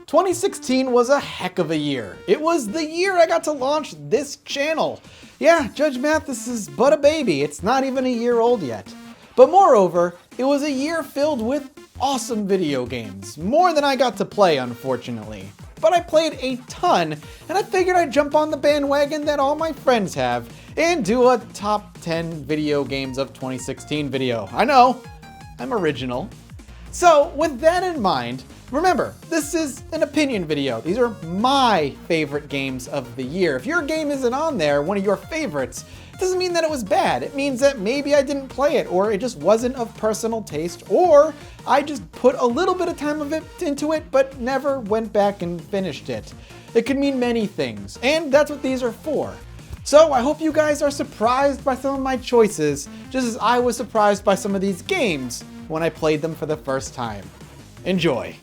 2016 was a heck of a year. It was the year I got to launch this channel. Yeah, Judge Mathas is but a baby. It's not even a year old yet. But moreover, it was a year filled with awesome video games. More than I got to play, unfortunately. But I played a ton, and I figured I'd jump on the bandwagon that all my friends have and do a top 10 video games of 2016 video. I know, I'm original. So with that in mind, remember, this is an opinion video. These are my favorite games of the year. If your game isn't on there, one of your favorites, it doesn't mean that it was bad. It means that maybe I didn't play it, or it just wasn't of personal taste, or I just put a little bit of time into it, but never went back and finished it. It could mean many things, and that's what these are for. So I hope you guys are surprised by some of my choices, just as I was surprised by some of these games when I played them for the first time. Enjoy.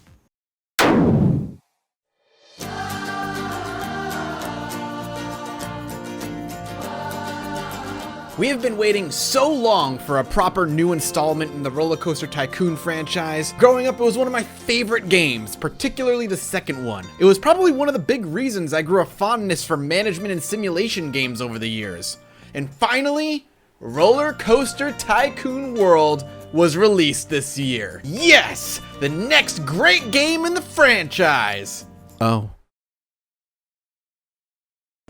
We have been waiting so long for a proper new installment in the Roller Coaster Tycoon franchise. Growing up, it was one of my favorite games, particularly the second one. It was probably one of the big reasons I grew a fondness for management and simulation games over the years. And finally, Roller Coaster Tycoon World was released this year. Yes! The next great game in the franchise! Oh.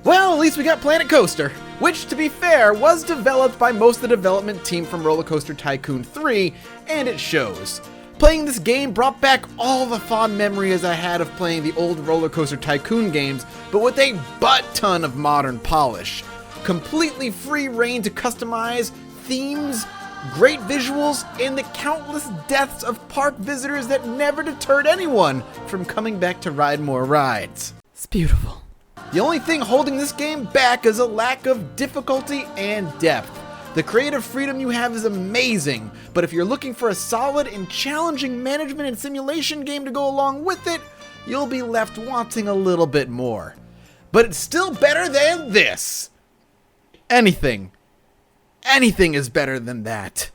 Well, at least we got Planet Coaster, which, to be fair, was developed by most of the development team from Roller Coaster Tycoon 3, and it shows. Playing this game brought back all the fond memories I had of playing the old Roller Coaster Tycoon games, but with a butt-ton of modern polish. Completely free reign to customize, themes, great visuals, and the countless deaths of park visitors that never deterred anyone from coming back to ride more rides. It's beautiful. The only thing holding this game back is a lack of difficulty and depth. The creative freedom you have is amazing, but if you're looking for a solid and challenging management and simulation game to go along with it, you'll be left wanting a little bit more. But it's still better than this. Anything is better than that.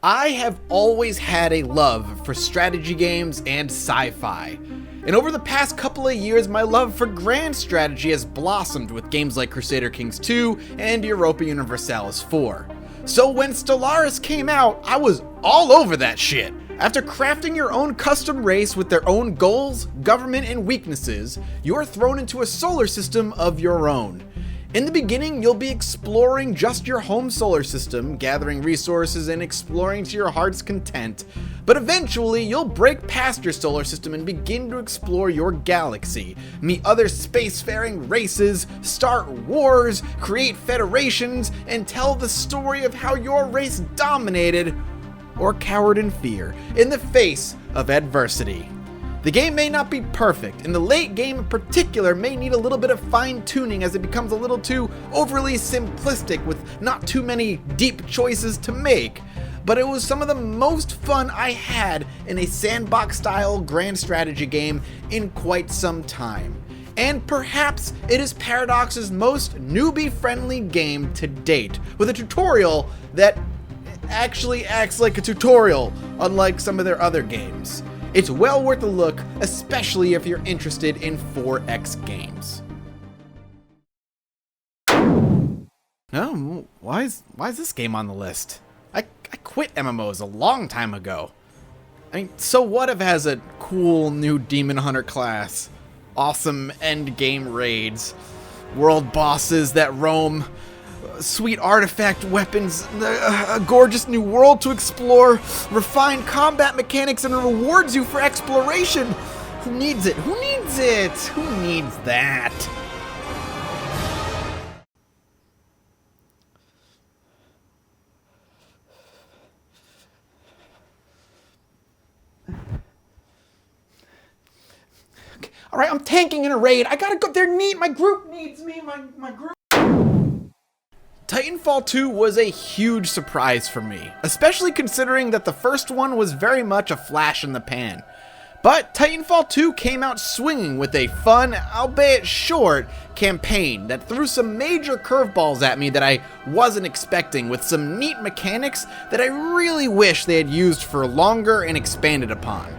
I have always had a love for strategy games and sci-fi. And over the past couple of years, my love for grand strategy has blossomed with games like Crusader Kings 2 and Europa Universalis 4. So when Stellaris came out, I was all over that shit. After crafting your own custom race with their own goals, government, and weaknesses, you are thrown into a solar system of your own. In the beginning, you'll be exploring just your home solar system, gathering resources and exploring to your heart's content. But eventually, you'll break past your solar system and begin to explore your galaxy, meet other spacefaring races, start wars, create federations, and tell the story of how your race dominated or cowered in fear in the face of adversity. The game may not be perfect, and the late game in particular may need a little bit of fine-tuning as it becomes a little too overly simplistic with not too many deep choices to make, but it was some of the most fun I had in a sandbox-style grand strategy game in quite some time. And perhaps it is Paradox's most newbie-friendly game to date, with a tutorial that actually acts like a tutorial, unlike some of their other games. It's well worth a look, especially if you're interested in 4X games. No, why is this game on the list? I quit MMOs a long time ago. I mean, so what if it has a cool new Demon Hunter class, awesome end game raids, world bosses that roam, sweet artifact weapons, a gorgeous new world to explore, refined combat mechanics, and rewards you for exploration. Who needs it? Who needs it? Who needs that? Okay. All right, I'm tanking in a raid. I gotta go. My group needs me. My group. Titanfall 2 was a huge surprise for me, especially considering that the first one was very much a flash in the pan. But Titanfall 2 came out swinging with a fun, albeit short, campaign that threw some major curveballs at me that I wasn't expecting, with some neat mechanics that I really wish they had used for longer and expanded upon.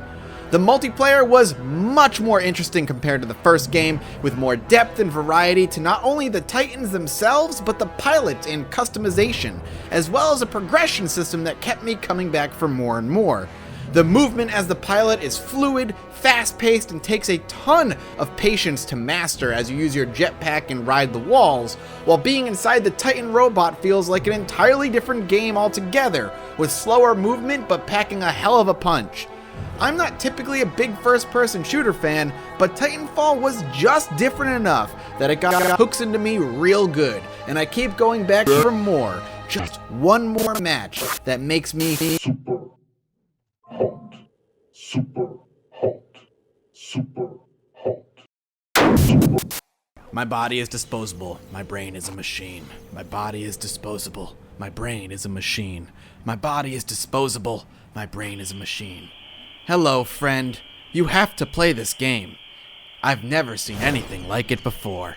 The multiplayer was much more interesting compared to the first game, with more depth and variety to not only the Titans themselves, but the pilot and customization, as well as a progression system that kept me coming back for more and more. The movement as the pilot is fluid, fast-paced, and takes a ton of patience to master as you use your jetpack and ride the walls, while being inside the Titan robot feels like an entirely different game altogether, with slower movement but packing a hell of a punch. I'm not typically a big first-person shooter fan, but Titanfall was just different enough that it got hooks into me real good, and I keep going back for more. Just one more match that makes me Super hot. Super hot. Super hot. My body is disposable. My brain is a machine. My body is disposable. My brain is a machine. My body is disposable. My brain is a machine. Hello, friend. You have to play this game. I've never seen anything like it before.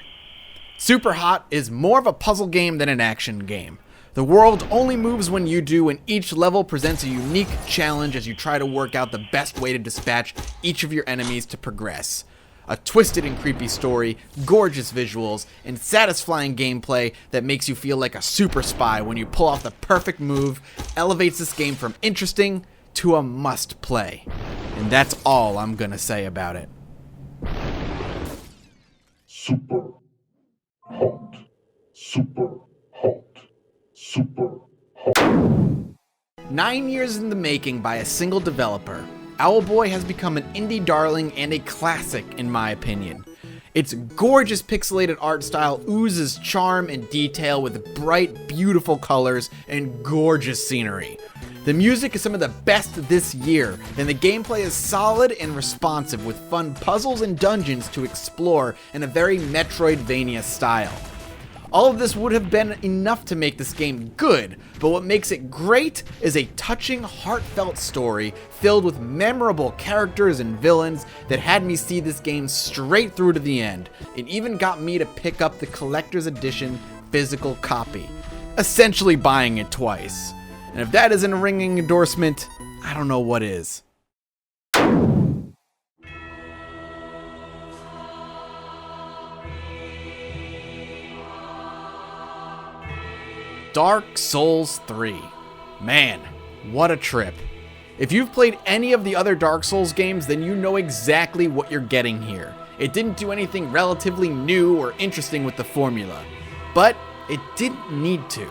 Superhot is more of a puzzle game than an action game. The world only moves when you do, and each level presents a unique challenge as you try to work out the best way to dispatch each of your enemies to progress. A twisted and creepy story, gorgeous visuals, and satisfying gameplay that makes you feel like a super spy when you pull off the perfect move elevates this game from interesting to a must-play. And that's all I'm gonna say about it. Super hot. Super hot. Super hot. 9 years in the making by a single developer, Owlboy has become an indie darling and a classic in my opinion. Its gorgeous pixelated art style oozes charm and detail with bright, beautiful colors and gorgeous scenery. The music is some of the best this year, and the gameplay is solid and responsive with fun puzzles and dungeons to explore in a very Metroidvania style. All of this would have been enough to make this game good, but what makes it great is a touching, heartfelt story filled with memorable characters and villains that had me see this game straight through to the end. It even got me to pick up the collector's edition physical copy, essentially buying it twice. And if that isn't a ringing endorsement, I don't know what is. Dark Souls 3. Man, what a trip. If you've played any of the other Dark Souls games, then you know exactly what you're getting here. It didn't do anything relatively new or interesting with the formula, but it didn't need to.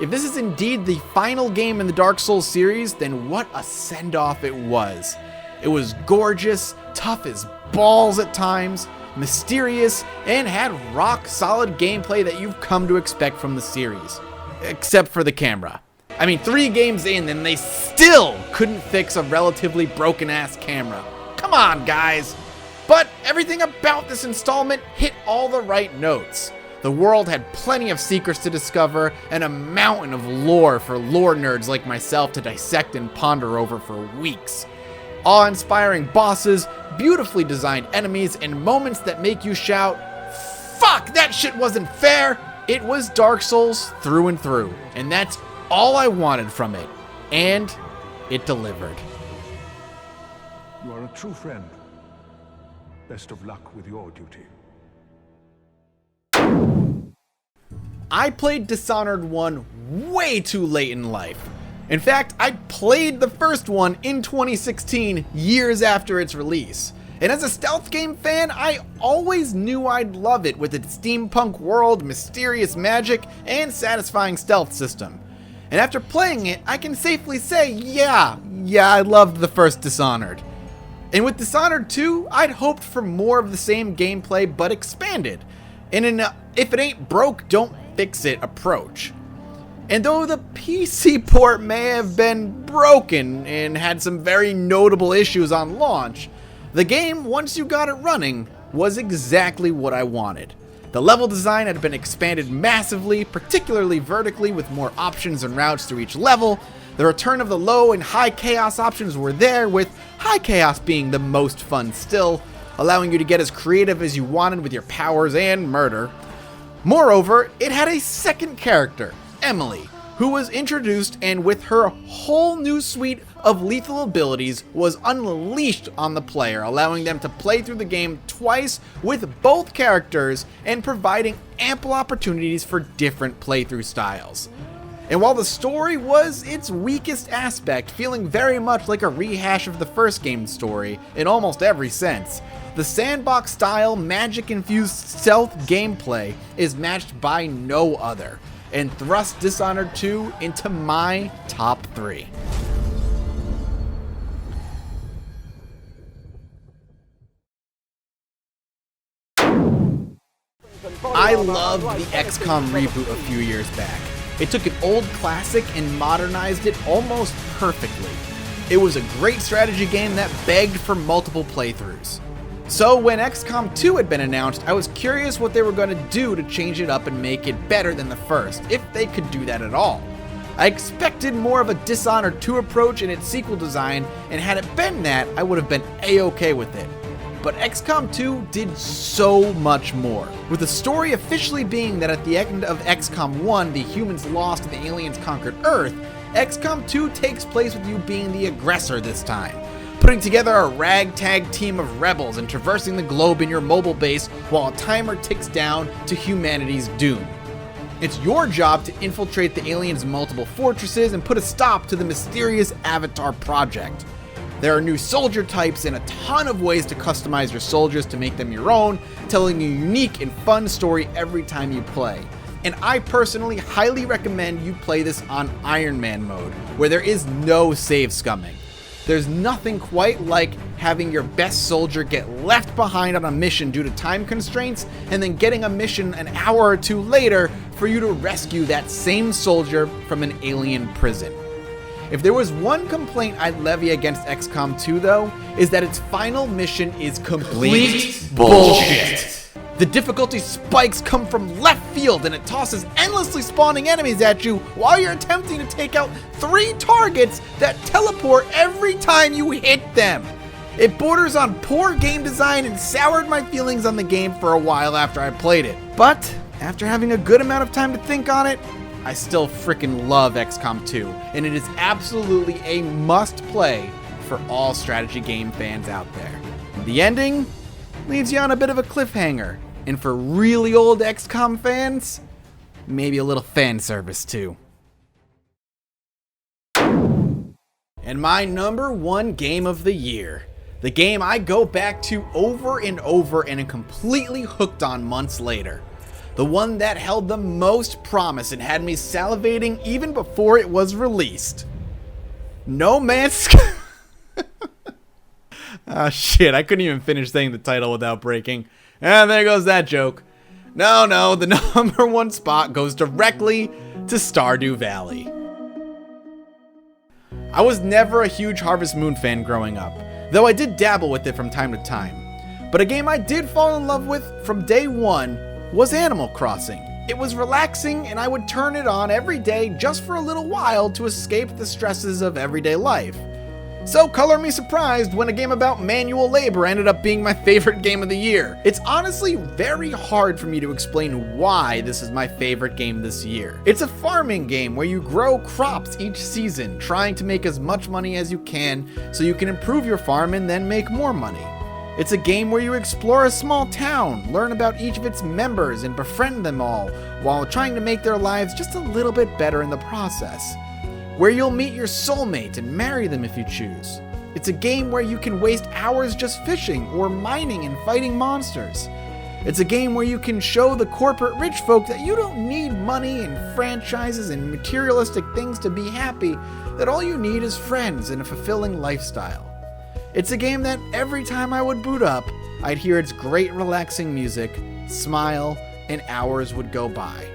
If this is indeed the final game in the Dark Souls series, then what a send-off it was. It was gorgeous, tough as balls at times, mysterious, and had rock-solid gameplay that you've come to expect from the series. Except for the camera. I mean, 3 games in and they still couldn't fix a relatively broken-ass camera. Come on, guys! But everything about this installment hit all the right notes. The world had plenty of secrets to discover, and a mountain of lore for lore nerds like myself to dissect and ponder over for weeks. Awe-inspiring bosses, beautifully designed enemies, and moments that make you shout, "Fuck, that shit wasn't fair!" It was Dark Souls through and through, and that's all I wanted from it. And it delivered. You are a true friend. Best of luck with your duty. I played Dishonored 1 way too late in life. In fact, I played the first one in 2016, years after its release. And as a stealth game fan, I always knew I'd love it with its steampunk world, mysterious magic, and satisfying stealth system. And after playing it, I can safely say, yeah, I loved the first Dishonored. And with Dishonored 2, I'd hoped for more of the same gameplay but expanded. In an if it ain't broke, don't fix it approach. And though the PC port may have been broken and had some very notable issues on launch, the game, once you got it running, was exactly what I wanted. The level design had been expanded massively, particularly vertically with more options and routes through each level. The return of the low and high chaos options were there, with high chaos being the most fun still, allowing you to get as creative as you wanted with your powers and murder. Moreover, it had a second character, Emily, who was introduced and with her whole new suite of lethal abilities was unleashed on the player, allowing them to play through the game twice with both characters and providing ample opportunities for different playthrough styles. And while the story was its weakest aspect, feeling very much like a rehash of the first game's story in almost every sense, the sandbox-style, magic-infused stealth gameplay is matched by no other, and thrust Dishonored 2 into my top 3. I love the XCOM reboot a few years back. It took an old classic and modernized it almost perfectly. It was a great strategy game that begged for multiple playthroughs. So when XCOM 2 had been announced, I was curious what they were going to do to change it up and make it better than the first, if they could do that at all. I expected more of a Dishonored 2 approach in its sequel design, and had it been that, I would have been a-okay with it. But XCOM 2 did so much more, with the story officially being that at the end of XCOM 1, the humans lost and the aliens conquered Earth. XCOM 2 takes place with you being the aggressor this time, putting together a ragtag team of rebels and traversing the globe in your mobile base while a timer ticks down to humanity's doom. It's your job to infiltrate the aliens' multiple fortresses and put a stop to the mysterious Avatar project. There are new soldier types and a ton of ways to customize your soldiers to make them your own, telling a unique and fun story every time you play. And I personally highly recommend you play this on Iron Man mode, where there is no save scumming. There's nothing quite like having your best soldier get left behind on a mission due to time constraints, and then getting a mission an hour or two later for you to rescue that same soldier from an alien prison. If there was one complaint I'd levy against XCOM 2 though, is that its final mission is complete bullshit. The difficulty spikes come from left field and it tosses endlessly spawning enemies at you while you're attempting to take out 3 targets that teleport every time you hit them. It borders on poor game design and soured my feelings on the game for a while after I played it. But after having a good amount of time to think on it, I still freaking love XCOM 2, and it is absolutely a must-play for all strategy game fans out there. The ending leaves you on a bit of a cliffhanger, and for really old XCOM fans, maybe a little fan service too. And my number 1 game of the year, the game I go back to over and over and am completely hooked on months later. The one that held the most promise and had me salivating even before it was released. No Man's Sky. Ah, shit, I couldn't even finish saying the title without breaking. And there goes that joke. No, the number 1 spot goes directly to Stardew Valley. I was never a huge Harvest Moon fan growing up, though I did dabble with it from time to time. But a game I did fall in love with from day one was Animal Crossing. It was relaxing and I would turn it on every day just for a little while to escape the stresses of everyday life. So color me surprised when a game about manual labor ended up being my favorite game of the year. It's honestly very hard for me to explain why this is my favorite game this year. It's a farming game where you grow crops each season, trying to make as much money as you can so you can improve your farm and then make more money. It's a game where you explore a small town, learn about each of its members and befriend them all, while trying to make their lives just a little bit better in the process. Where you'll meet your soulmate and marry them if you choose. It's a game where you can waste hours just fishing or mining and fighting monsters. It's a game where you can show the corporate rich folk that you don't need money and franchises and materialistic things to be happy, that all you need is friends and a fulfilling lifestyle. It's a game that every time I would boot up, I'd hear its great relaxing music, smile, and hours would go by.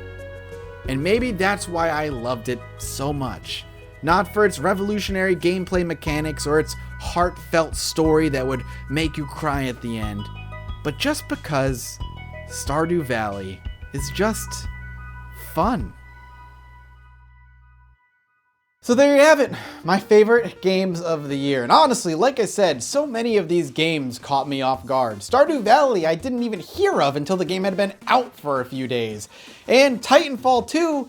And maybe that's why I loved it so much. Not for its revolutionary gameplay mechanics or its heartfelt story that would make you cry at the end, but just because Stardew Valley is just fun. So there you have it, my favorite games of the year. And honestly, like I said, so many of these games caught me off guard. Stardew Valley I didn't even hear of until the game had been out for a few days. And Titanfall 2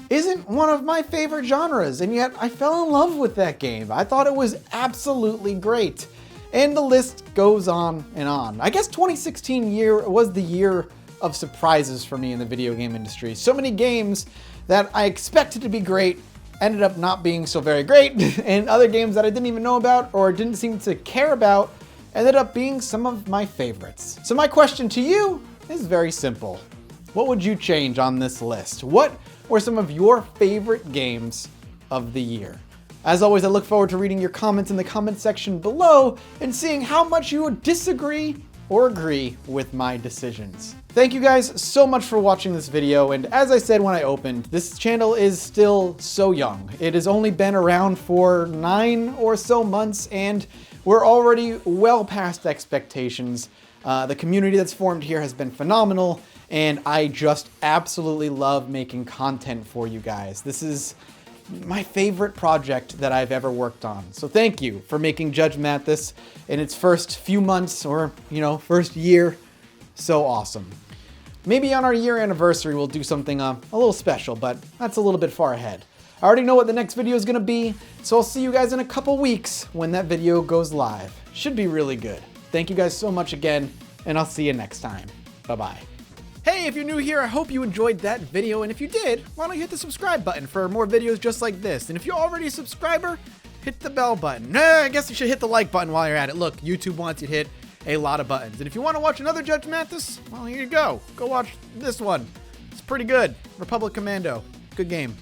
isn't one of my favorite genres, and yet I fell in love with that game. I thought it was absolutely great. And the list goes on and on. I guess 2016 was the year of surprises for me in the video game industry. So many games that I expected to be great ended up not being so very great, and other games that I didn't even know about or didn't seem to care about ended up being some of my favorites. So my question to you is very simple. What would you change on this list? What were some of your favorite games of the year? As always, I look forward to reading your comments in the comment section below and seeing how much you would disagree or agree with my decisions. Thank you guys so much for watching this video, and as I said when I opened, this channel is still so young. It has only been around for 9 or so months, and we're already well past expectations. The community that's formed here has been phenomenal, and I just absolutely love making content for you guys. This is my favorite project that I've ever worked on. So thank you for making Judge Mathas in its first few months or, first year so awesome. Maybe on our year anniversary we'll do something a little special, but that's a little bit far ahead. I already know what the next video is gonna be, so I'll see you guys in a couple weeks when that video goes live. Should be really good. Thank you guys so much again, and I'll see you next time. Bye-bye. Hey, if you're new here, I hope you enjoyed that video, and if you did, why don't you hit the subscribe button for more videos just like this? And if you're already a subscriber, hit the bell button. I guess you should hit the like button while you're at it. Look, YouTube wants you to hit a lot of buttons. And if you want to watch another Judge Mathas, well, here you go. Go watch this one. It's pretty good. Republic Commando. Good game.